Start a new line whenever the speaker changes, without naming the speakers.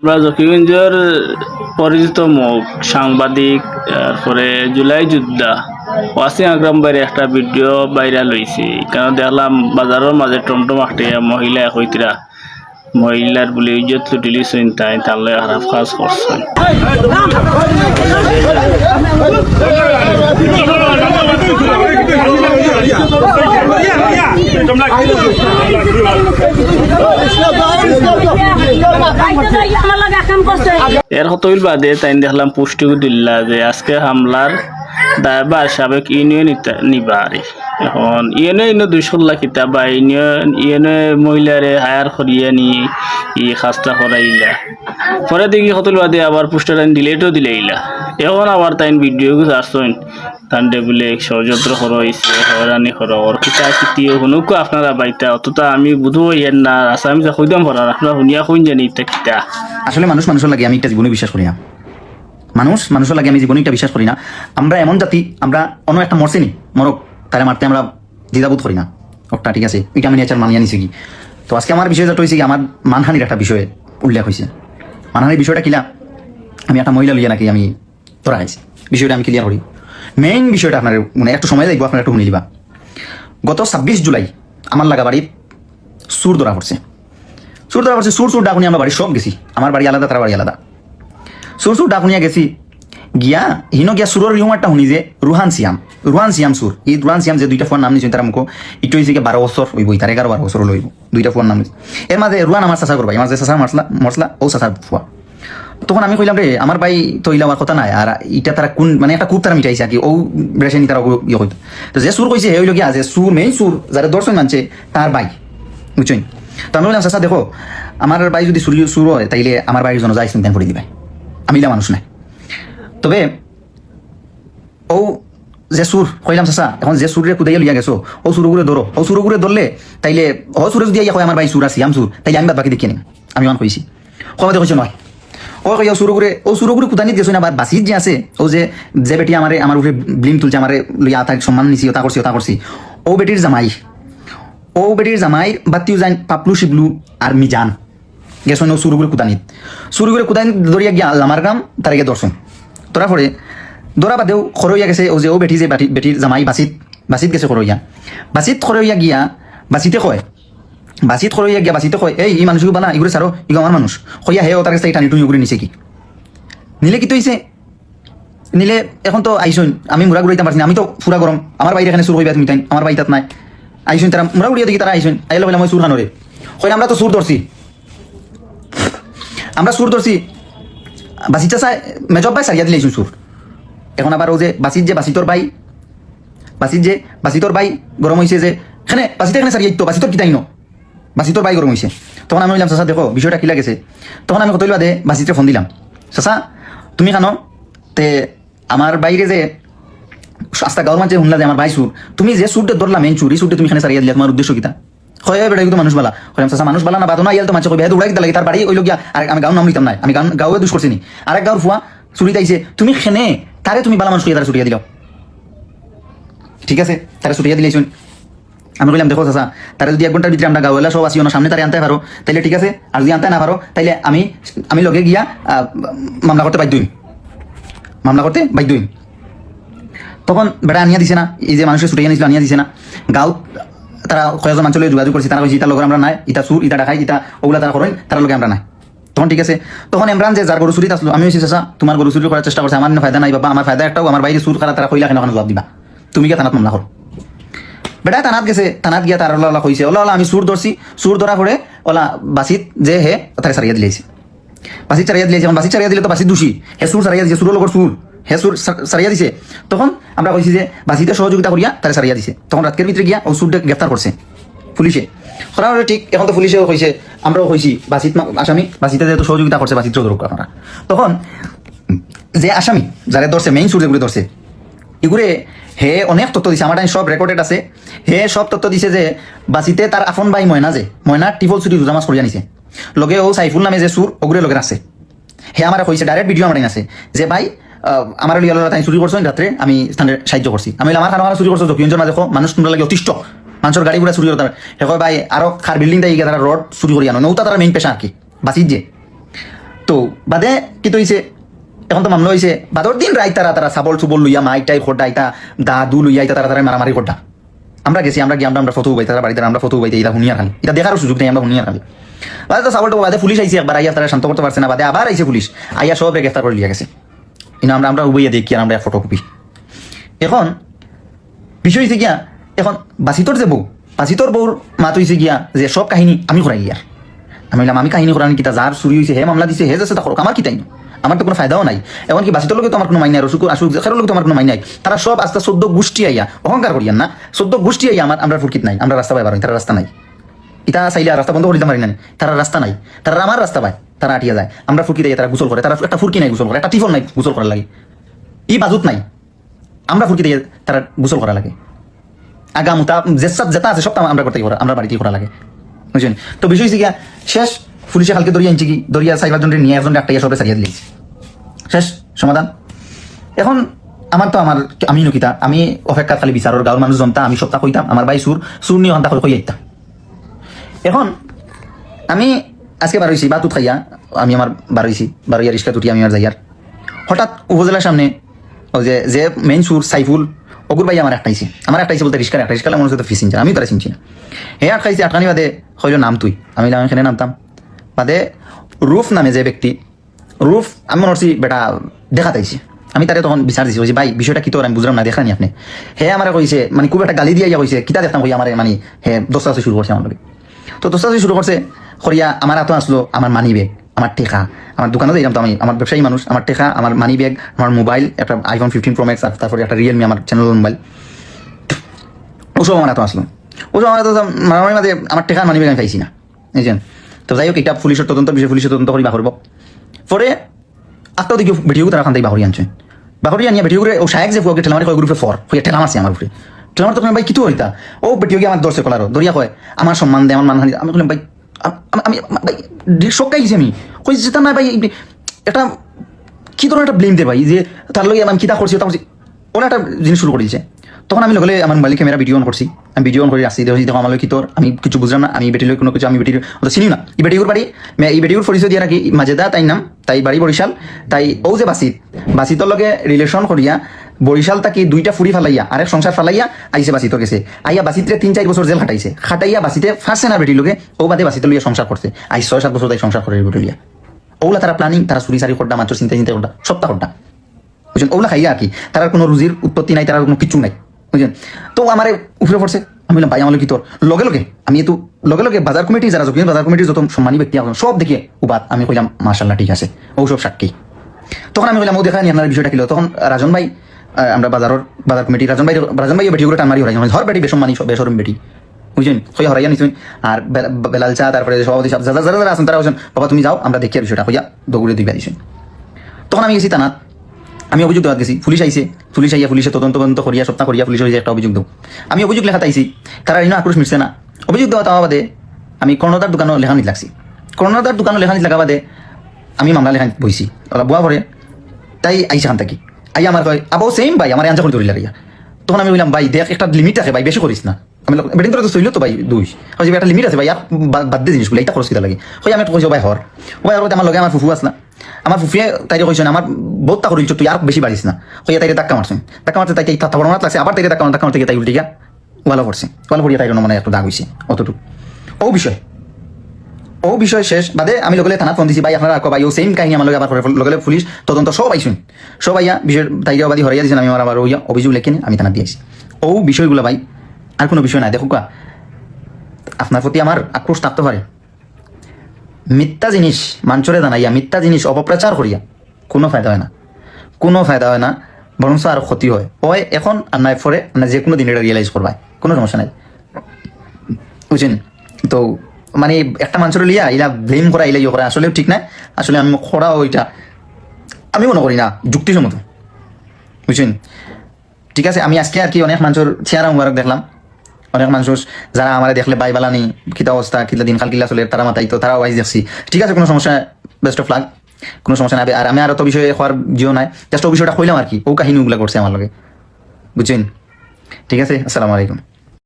আমরা জকিগঞ্জের পরিচিত মুখ সাংবাদিক, তারপরে জুলাই যোদ্ধা ওয়াসিম আকরাম বাইরে একটা ভিডিও ভাইরাল হয়েছে। কেন দেখলাম বাজারের মাঝে টমটম আটে মহিলা হইতরা মহিলার বলে ইজ্জত লুটিলি শুন তাই তাহলে খারাপ কাজ করছেন। এর হতইল বাদে তাই দেখলাম পুষ্টিও দিল্লা যে আজকে হামলার দায়বার সাবেক ইউনিয়ন নিবারে। এখন ইউনিয়ন 200 কিতাব বা ইউনিয়ন মহিলারে হায়ার করিয়ে নি ই খাস্তা করাইলা পরে দেখি হতইল বাদে আবার পোস্টার ডিলেটও দিলেইলা। এখন আবার তাই ভিডিও আসছেন তান্ডে বলে ষড়যন্ত্র করা হয়েছে, হয়রানি করা ওর কিতা কিতিও শুনুকো আপনারা বাইতা অতটা আমি বুধো ইয়ার না আসামি যা কইতাম করার আপনারা শুনিয়া কইন জানি ইটা কিতা।
আসলে মানুষের লাগে আমি একটা জীবনে বিশ্বাস করি না। মানুষের লাগে আমি জীবনে একটা বিশ্বাস করি না। আমরা এমন জাতি, আমরা অন্য একটা মরছেনি মরক তারা মারতে আমরা দ্বিধাবোধ করি না। ওটা ঠিক আছে, এটা আমি নেচার মানিয়ে নিছি কি। তো আজকে আমার বিষয় যেটা হয়েছে কি, আমার মানহানির একটা বিষয়ে উল্লেখ হয়েছে। মানহানির বিষয়টা কিলা, আমি একটা মহিলা লইয়া নাকি আমি ধরা খাইছি, বিষয়টা আমি ক্লিয়ার করি। মেইন বিষয়টা আপনার মানে একটু সময় লাগবে, আপনার একটু শুনে নিবা। গত 26 জুলাই আমার লাগা বাড়ির সুর ধরা পড়ছে। সুর ডাকুনি আমরা বাড়ি সব গেছি, আমার বাড়ি আলাদা, তার বাড়ি আলাদা। সুর ডাকুনিয়া গেছি গিয়া হিনো গিয়া সুরের রিউমারটা শুনি যে রুহান সিয়াম সুর। এই রুহান সিয়াম যে দুইটা ফোন নাম নিয়েছেন তারা মুখ একটু হয়েছে 12 বছর হইব, তার 11-12 বছর লইব, দুইটা ফোন নাম নিয়েছে। এর মাঝে রুহান আমার চাষা করবাই, আমার যে চাষা মশলা ও চাষার ফুয়া। তখন আমি কইলাম রে আমার ভাই তো ইলা আমার কথা নাই, আর ইটা তারা কোন মানে একটা কূপ তারা মিটাইছে আর কি, ও বেশানি তারা ইয়ে হইতো। তো যে সুর কইছে হইল গিয়া যে সুর মেইন সুর যারা দর্শন মানছে তার ভাই, বুঝছেন। তো আমি বললাম চাষা দেখো আমার ভাই যদি সুর হয় তাইলে আমার বাড়ির জন্য যাই চিন্তা করে দিবে, আমি ইলা মানুষ নাই। তবে ও যে সুর কইলাম চাষা, এখন যে সুরে কুদাইয়া লিয়া গেছো ও সুরগুলো ধরো, ও সুরগুলো ধরলে তাইলে ও সুরে যদি হয় আমার ভাই সুর আর সিয়াম সুর, তাইলে আমি বাদ বাকি দেখি নিম। আমি মান কইছি কমাতে কইছো নয় ও কইয়া সুরগুরে কুদানি দিয়েছো না, বা বাসির যে আছে ও যে বেটি আমার উপরে ব্লিম তুলছে, আমার লইয়া তার সম্মান নিছি, ওটা করছি। ও বেটির জামাই বাতিও যাই পাপলু শিবলু আর মিজান গেছো ও সুরগুলো কুদানি ধরিয়া গিয়া আমার গ্রাম তার গিয়ে দর্শন তোরা পরে দৌড়া বাদেও খরইয়া গেছে ও যে ও বেটি যে বেটির জামাই বাসিত গেছে খরইয়া, খরইয়া গিয়া বাসিতে কয় এই মানুষ বানা ইগুলো সারো ইগো আমার মানুষ হইয়া হে ও তার কাছে টানি টুনি উগুড়ি নিছে কি নিলে কি তৈছে নিলে। এখন তো আইসুন আমি মুড়া গুড়াইতে পারছি না, আমি তো পুরা গরম, আমার বাইরে এখানে সুর হইবা তুমি তাই আমার বাড়ি তাত নাই। আইসুন তারা মুড়া গুড়িয়ে দেখি তারা আইসুন আইলো বলে আমি সুর খানোরে কইলে আমরা তো সুর ধরছি, বাসিটা চাই মেজব ভাই সারিয়া দিলে সুর। এখন আবার ও যে বাসিতর ভাই গরম হয়েছে যে এখানে এখানে সারিয়ে তো বাসিতর কিতাই বাসিতর ভাই গরম হয়েছে। তখন আমি বললাম চাষা দেখো বিষয়টা কিলা গেছে। তখন আমি কতইল বাদে বাসিতে ফোন দিলাম, চাষা তুমি খানো তে আমার বাইরে যে আস্তা গাঁর মাঝে শুনলা যে আমার ভাই সুর, তুমি যে সুরটা ধরলা মেন চুর, এই সুরটা তুমি এখানে সারিয়ে দিলে তোমার উদ্দেশ্য কিতা? হয় বেটা কিন্তু মানুষ বালা হলাম চাষা, মানুষ বালা না বাতো না ইয়াল তো মানুষ কবে উড়াই দিতে লাগে তার বাড়ি ওই লোক আর আমি গাঁও নাম নিতাম নাই, আমি গাঁয়ে দুষ করছি নি। আরেক গাঁর ফুয়া চুরি তাইছে, তুমি খেনে তারে তুমি বালা মানুষ তারা ছুটিয়া দিল, ঠিক আছে তারা ছুটিয়া দিলেছুন। আমি বললাম দেখো চাষা তারা যদি 1 ঘন্টার ভিতরে আমরা গাঁওয়ালা সব আসি না সামনে তারা আনতে পারো তাইলে ঠিক আছে, আর যদি আনতে না পারো তাইলে আমি লগে গিয়া মামলা করতে বাধ্য হইম। তখন বেটা আনিয়া দিছে না, এই যে মানুষের ছুটিয়া নিয়েছিল আনিয়া দিছে না। গাঁও তারা কয়েকজন মানুষের যোগাযোগ করছে, তারা কইছে ইটার লগে আমরা নাই, ইটা সুর ইটা ডাকাই ইটা ওগুলা তারা করেন, তার লগে আমরা নাই। তখন ঠিক আছে, তখন ইমরান যে যার গরু চুরিতে আসলো আমি হয়েছি চাষা তোমার গরু চুরি করার চেষ্টা করছে, আমার ফায়দা নাই বাবা, আমার ফায়দা একটাও, আমার বাইরে সুর খারা তারা কইলা কেন জবাব দিবা, তুমি গিয়ে থানাত মামলা করো। বেটা থানাত গেছে, থানাত গিয়া তার ওলা কইছে ওলা আমি সুর ধরছি, সুর ধরা পড়ে ওলা বাসিত যে হে তাকে সারিয়া দিলেছে, বাসিত সারিয়া দিলে তো বাসিত দোষী, হে সুর সারিয়া দিছে, সুরের লগর সুর হে সুর সারিয়া দিছে। তখন আমরা কইছি যে বাসিতে সহযোগিতা করিয়া তারা সারিয়া দিছে। তখন রাতের ভিতরে গিয়া ও সুরটা গ্রেফতার করছে পুলিশে। করা হলে ঠিক, এখন তো পুলিশেও কইছে আমরাও কইছি বাসিত আসামি, বাসিতে যেহেতু সহযোগিতা করছে বাসিত ধরুক আপনারা। তখন যে আসামি যারা ধরছে মেইন সুর যেগুলো ধরছে এগুলো হে অনেক তথ্য দিছে, আমার সব রেকর্ডেড আছে। হে সব তথ্য দিছে যে বাসিতে তার আপন ভাই ময়না টিফল চুরি রোজামাস করিয়া নিছে, লগে ও সাইফুল নামে যে সুর ওগুলো লগে আছে। হে আমার কইছে ডাইরেক্ট ভিডিও আমার আছে যে ভাই আমার লিয়া তাই চুরি করছো রাত্রে আমি স্থানের সাহায্য করছি। আমি আমার খানা চুরি করছো জকিঞ্জন না দেখো মানুষ তোমরা লাগে অতিষ্ঠ, মানুষের গাড়ি ঘোড়া চুরি করতে হে কয় ভাই আরো খার বিল্ডিং তাই তারা রড চুরি করি আনো নৌতা তারা মেইন পেশা আর কি বাসিত যে। তো বাদে কি তো হয়েছে এখন তো মামলা হয়েছে বাদর দিন রায় তারা সাবল চুবল লইয়া মাই টাই খোটা ইতা দাদু লইয়া ইতা তারা মারামারি খোটা আমরা গেছি আমরা গিয়ে আমরা ফটো উবাই তারা বাড়িতে আমরা ফটো উবাইতে এটা হুনিয়া খালি এটা দেখারও সুযোগ নেই আমরা হুনিয়া খালি বাদে তো সাবলটা বাদে পুলিশ আইসি একবার আইয়া তারা শান্ত করতে পারছে না বাদে আবার আইসে পুলিশ আইয়া সব গ্রেফতার করে লিয়া গেছে কিন্তু আমরা উবাইয়া দেখি আর আমরা ফটো কপি এখন বিষয় হয়েছে গিয়া এখন বাসিতর যে বউ বাসিতর বউর মাত হয়েছে গিয়া যে সব কাহিনী আমি করাই ইয়ার আমি বললাম আমি কাহিনী করানি কিতা যার চুরি হয়েছে হে মামলা দিছে হে যাচ্ছে তা আমার কিতাই না আমার তো কোনো ফায়দাও নাই এমনকি বাসিতর লোকে তো আমার কোনো মাইন নাই আসুকের লোক তো আমার কোনো মাইন নাই তারা সব আস্তে 14 গোষ্ঠী আইয়া অহংকার করিয়ান না 14 গোষ্ঠী আইয়া আমরা ফুরকিত নাই আমরা রাস্তা পাই পারি তারা রাস্তা নাই ইতা চাইলে রাস্তা বন্ধ করে দিতে পারি না তারা রাস্তা নাই তারা আমার রাস্তা পায় তারা আটিয়া যায় আমরা ফুরকি দিয়ে তারা গোসল করে তারা একটা ফুরকি নাই গোসল করে একটা টিফন নাই গোসল করার লাগে ই বাজুত নাই আমরা ফুরকি দিয়ে তারা গোসল করা লাগে আগামুতা যেটা আছে সব আমরা করতে পারি আমরা বাড়িতেই করা লাগে বুঝছেন তো বিষয় হচ্ছে গিয়া শেষ পুলিশে কালকে দরিয়া আনছি কি দরিয়া 4-5 জনের নিয়ে একজন ডাক্তার সবে সারিয়ে দিয়েছি শেষ সমাধান এখন আমি নকিতা আমি অপেক্ষা খালি বিচারের গাঁৱৰ মানুষ জনতা আমি সপ্তাহ কইতাম আমার ভাই সুর নিয়ে ঘন্টা কই আইতাম এখন আমি আজকে বার হয়েছি বাতুত খাইয়া আমি আমার বারোইয়া রিক্সা তুটি আমি আর যাইয়ার হঠাৎ উপজেলার সামনে ও যে মেইন সুর সাইফুল অগুর ভাই আমার একটাইছে বলতে রিক্সার একটা রিক্সা মনে হচ্ছে ফি চিনছে আমি তারা চিনছি না হে আটকাইছে আটকানি বাদে হইল নাম তুই আমি এখানে নামতাম বাদে রুফ নামে যে ব্যক্তি রুফ আমি মনে করছি বেটা দেখাতাইছে আমি তারে তখন বিচার দিছি ভাই বিষয়টা কি তোর আমি বুঝলাম না দেখানি আপনি হে আমার কইছে মানে খুব একটা গালি দিয়া কইছে কিতা দেখতাম কই আমার মানে হে দোস্তা শুরু করছে আমার তো দোস্তা শুরু করছে করিয়া আমার হাতে আসলো আমার মানি ব্যাগ আমার টেকা আমার দোকানে যাইলাম তো আমি আমার ব্যবসায়ী মানুষ আমার টেকা আমার মানি ব্যাগ আমার মোবাইল একটা iPhone 15 Pro Max আর তারপরে একটা রিয়েলমি আমার চ্যানেল মোবাইল ওসব আমার হাতে আসলো ওসব আমার হাতে মারামারি মাঝে আমার টেকা মানি ব্যাগ আমি পাইছি না বুঝছেন তো যাই হোক এটা পুলিশের তদন্ত বিষয় পুলিশের তদন্ত করি বাহরব পরে আত্মাও দেখি ভিডিও তারা খান থেকে বাহরি আনছেন বাহরি আনিয়া ভিডিও করে ও সাহেব যে ফুয়াকে ঠেলামারি কয় গ্রুপে হইয়া ঠেলা মারছে আমার উপরে ঠেলামার তখন ভাই কি তো হইতা ও ভিডিও গিয়ে আমার দর্শে কলারো দরিয়া কয় আমার সম্মান দেয় আমার মানহানি আমি বললাম ভাই আমি ভাই শক্কাই গেছি আমি কই যেটা না ভাই একটা কি ধরনের একটা ব্লেম দে ভাই যে তার লগে আমি কিতা করছি ওরা একটা জিনিস শুরু করে দিয়েছে তখন আমি লগলে আমার মোবাইল ক্যামেরা ভিডিও অন করছি আমি ভিডিও অন করে আসছি দেখো আমার কি তোর আমি কিছু বুঝলাম না আমি বেটির কোনো কিছু আমি বেটির চিনি না এই বেটিগুর বাড়ি এই বেটিগুর পরিচয় দিয়ে রাখি মাজেদা তাই নাম তাই বাড়ি বরিশাল তাই ও যে বাসিতর লগে রিলেশন করিয়া বরিশাল তাকে 2টা ফুরি ফালাইয়া আরেক সংসার ফালাইয়া আইসে বাসিতর গেছে আইয়া বাসিতে 3-4 বছর জেল খাটাইয়া বাসিতে ফার্স্ট না বেটির লগে ও বাদে বাসিতে লইয়া সংসার করছে 6-7 বছর তাই সংসার করে বেটিলিয়া ওগুলা তারা প্ল্যানিং তারা চুরি সারি করডা মাত্র চিন্তা করডা সপ্তাহ করডা বুঝছেন ওগুলা খাইয়া আর কি তার কোনো রুজির উৎপত্তি নাই তার কোনো কিছু নাই বুঝলেন তো আমার উপরে পড়ছে আমি বললাম ভাই আমার কি তোর লগে আমি তো লগে বাজার কমিটি যারা বাজার কমিটির যত সম্মানী ব্যক্তি সব দেখে উবাদ আমি কইলাম মাশাল্লাহ ঠিক আছে ও সব সাক্ষী তখন আমি বললাম ও দেখানি আপনার বিষয়টা কিলো তখন রাজন ভাই আমরা বাজার কমিটি রাজন ভাই বেটি করে টানমারি হরাই হর বেটি বেসম্মানী বেসরম বেটি বুঝছেন হইয়া হরাইয়া নিশ্চয় আর বেলাল চা তারপরে সভাপতি যারা আছেন তারা বলছেন বাবা তুমি যাও আমরা দেখি বিষয়টা হইয়া দৌড়ে দিবা দিছেন তখন আমি গেছি তানাত আমি অভিযোগ দেওয়া গেছি পুলিশ আইয়া পুলিশের তদন্ত করিয়া সপ্তাহ করিয়া পুলিশ হয়ে একটা অভিযোগ দেব আমি অভিযোগ লেখা তাইছি তারা ইনো আক্রোশ মিটছে না অভিযোগ দেওয়া তাওয়া বাদে আমি কর্ণদার দোকানও লেখা নিতে লাগছি কর্ণদার দোকানও লেখা নিতে লাগা বাদে আমি মামলা লেখা নিতে বইছি ওরা বুয়া ভরে তাই আইসা খান থাকি আইয়া আমার কয় আবাও সেম ভাই আমার আঞ্জা করে ধরি লাগিয়া তখন আমি বললাম ভাই দেখ একটা লিমিট আছে ভাই বেশি করিস না আমি বেটিং করে তো চলিল তো ভাই 2 একটা লিমিট আছে ভাই আর বাদ দিয়ে জিনিসগুলো এটা খরচ কিতা লাগে হয় আমি একটা কইছি ভাই হর ভাই আর আমার লগে আমার ফুফু আসলা আমার ফুফিয়ে তাইরে কইছেন আমার বহুত টাকা করিছ তুই আর বেশি বাড়িস না হইয়া তাইরে ধাক্কা মারছেন তাই থাপ্পড় মারতে লাগছে আবার তাইরে ধাক্কা মারতে গিয়ে তাই উল্টে গিয়া ওয়ালা পড়ছে ওয়ালা পড়িয়া তাইরে মানে একটু দাগ হইছে অতটুকু ও বিষয় শেষ বাদে আমি লগলে থানা ফোন দিছি ভাই আপনারা ভাই ও সেম কাহিনী আমার লগে আবার লগলে পুলিশ তদন্ত সব আইসুন সব আইয়া বিষয় তাইরে বাদী হরাইয়া দিয়েছেন আমি আবার ওইয়া অভিযোগ লেখে আমি থানা দিয়েছি ও বিষয়গুলো ভাই আর কোনো বিষয় নাই দেখো আপনার প্রতি আমার আক্রোশ থাকতে পারে মিথ্যা জিনিস মাঞ্চরে জানাইয়া মিথ্যা জিনিস অপপ্রচার করিয়া কোনো ফায়দা হয় না বরং আর ক্ষতি হয় এখন আর নাই পরে না যে কোনো দিন এটা রিয়েলাইজ করবাই কোনো সমস্যা নাই বুঝছেন তো মানে একটা মানুষের লিয়া ইলা ব্লেম করা ইলা করা আসলেও ঠিক না আসলে আমি করা ওইটা আমি মনে করি না যুক্তিসম্মত বুঝছেন ঠিক আছে আমি আজকে আর কি অনেক মানুষের চেহারা মুবারক দেখলাম অনেক মানুষ যারা আমার দেখলে বাই বালানি কিতা অবস্থা কিতা দিনকাল কিলা চলে তারা মাতাই তো তারা ওয়াইজ দেখছি ঠিক আছে কোনো সমস্যা বেস্ট অফ লাক কোনো সমস্যা নাই আর আমি আর তো বিষয়ে হওয়ার জিও নাই জাস্ট ও বিষয়টা কইলাম আর কি ও কাহিনীগুলো করছে আমার লগে বুঝছেন ঠিক আছে আসসালামু আলাইকুম